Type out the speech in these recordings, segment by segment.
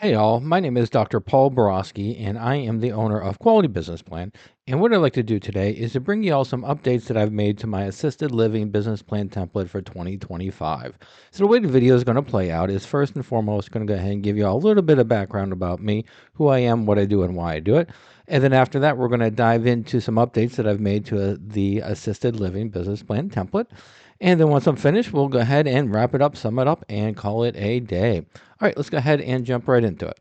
Hey all, my name is Dr. Paul Borosky, and I am the owner of Quality Business Plan. And what I'd like to do today is to bring you all some updates that I've made to my assisted living business plan template for 2025. So the way the video is going to play out is first and foremost going to go ahead and give you all a little bit of background about me, who I am, what I do, and why I do it. And then after that, we're going to dive into some updates that I've made to the assisted living business plan template. And then once I'm finished, we'll go ahead and wrap it up, sum it up, and call it a day. All right, let's go ahead and jump right into it.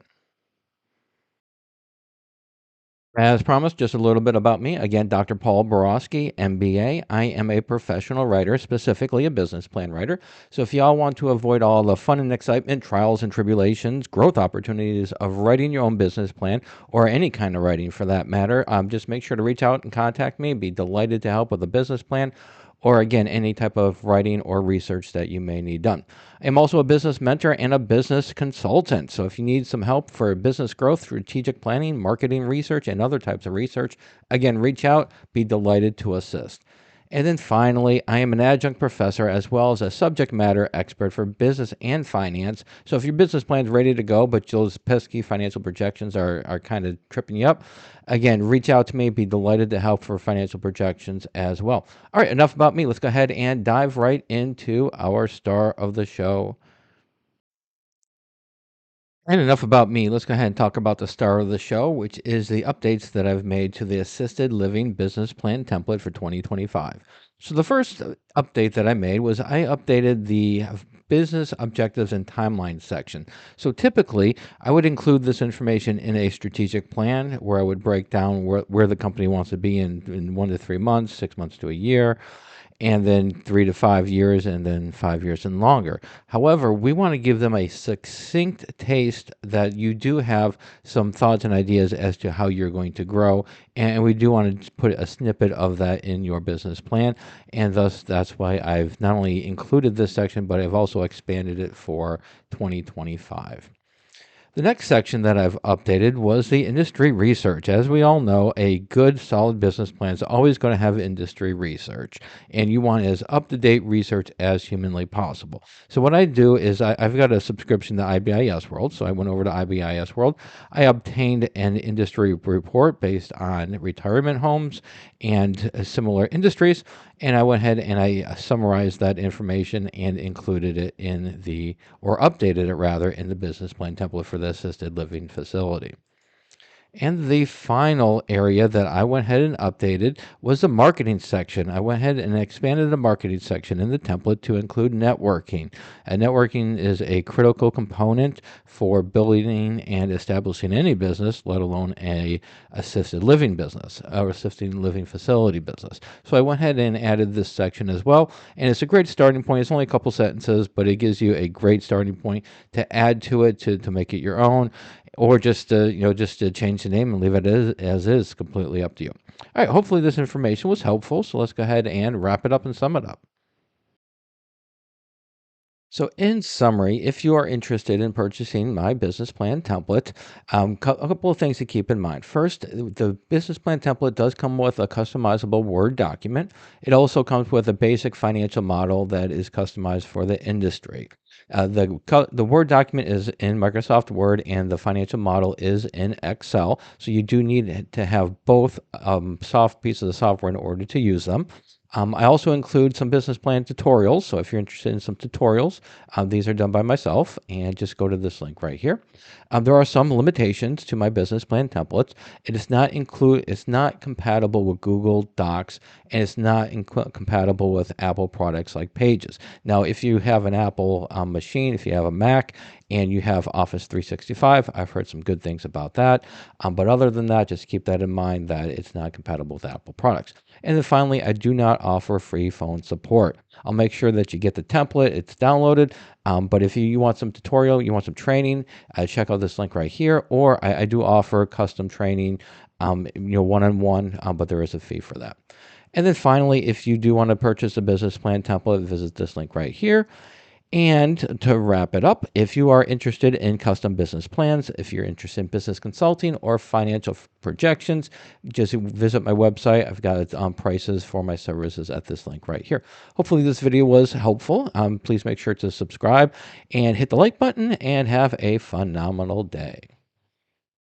As promised, just a little bit about me. Again, Dr. Paul Borosky, MBA. I am a professional writer, specifically a business plan writer. So if y'all want to avoid all the fun and excitement, trials and tribulations, growth opportunities of writing your own business plan, or any kind of writing for that matter, just make sure to reach out and contact me. Be delighted to help with a business plan or again, any type of writing or research that you may need done. I'm also a business mentor and a business consultant. So if you need some help for business growth, strategic planning, marketing research, and other types of research, again, reach out. Be delighted to assist. And then finally, I am an adjunct professor as well as a subject matter expert for business and finance. So if your business plan is ready to go, but those pesky financial projections are kind of tripping you up, again, reach out to me. Be delighted to help for financial projections as well. All right, enough about me. Let's go ahead and dive right into our star of the show. And enough about me. Let's go ahead and talk about the star of the show, which is the updates that I've made to the assisted living business plan template for 2025. So, the first update that I made was I updated the business objectives and timeline section. So, typically, I would include this information in a strategic plan where I would break down where the company wants to be in 1 to 3 months, 6 months to a year, and then 3 to 5 years, and then 5 years and longer. However, we want to give them a succinct taste that you do have some thoughts and ideas as to how you're going to grow. And we do want to put a snippet of that in your business plan. And thus, that's why I've not only included this section, but I've also expanded it for 2025. The next section that I've updated was the industry research. As we all know, a good, solid business plan is always going to have industry research, and you want as up to date research as humanly possible. So, what I do is I've got a subscription to IBIS World, so I went over to IBIS World. I obtained an industry report based on retirement homes and similar industries, and I went ahead and I summarized that information and included it or updated it rather, in the business plan template for the assisted living facility. And the final area that I went ahead and updated was the marketing section. I went ahead and expanded the marketing section in the template to include networking. And networking is a critical component for building and establishing any business, let alone a assisted living business or assisted living facility business. So I went ahead and added this section as well. And it's a great starting point. It's only a couple sentences, but it gives you a great starting point to add to it to make it your own, or just to change the name and leave it as is, completely up to you. All right, hopefully this information was helpful. So let's go ahead and wrap it up and sum it up. So, in summary, if you are interested in purchasing my business plan template, a couple of things to keep in mind. First, the business plan template does come with a customizable Word document. It also comes with a basic financial model that is customized for the industry. The Word document is in Microsoft Word, and the financial model is in Excel. So you do need to have both soft pieces of software in order to use them. I also include some business plan tutorials. So if you're interested in some tutorials, these are done by myself, and just go to this link right here. There are some limitations to my business plan templates. It's not compatible with Google Docs, and it's not compatible with Apple products like Pages. Now, if you have an Apple machine, if you have a Mac, and you have Office 365, I've heard some good things about that. But other than that, just keep that in mind that it's not compatible with Apple products. And then finally, I do not offer free phone support. I'll make sure that you get the template, it's downloaded. But if you want some tutorial, you want some training, check out this link right here. Or I do offer custom training, one-on-one, but there is a fee for that. And then finally, if you do want to purchase a business plan template, visit this link right here. And to wrap it up, if you are interested in custom business plans, if you're interested in business consulting or financial projections, just visit my website. I've got prices for my services at this link right here. Hopefully this video was helpful. Please make sure to subscribe and hit the like button and have a phenomenal day.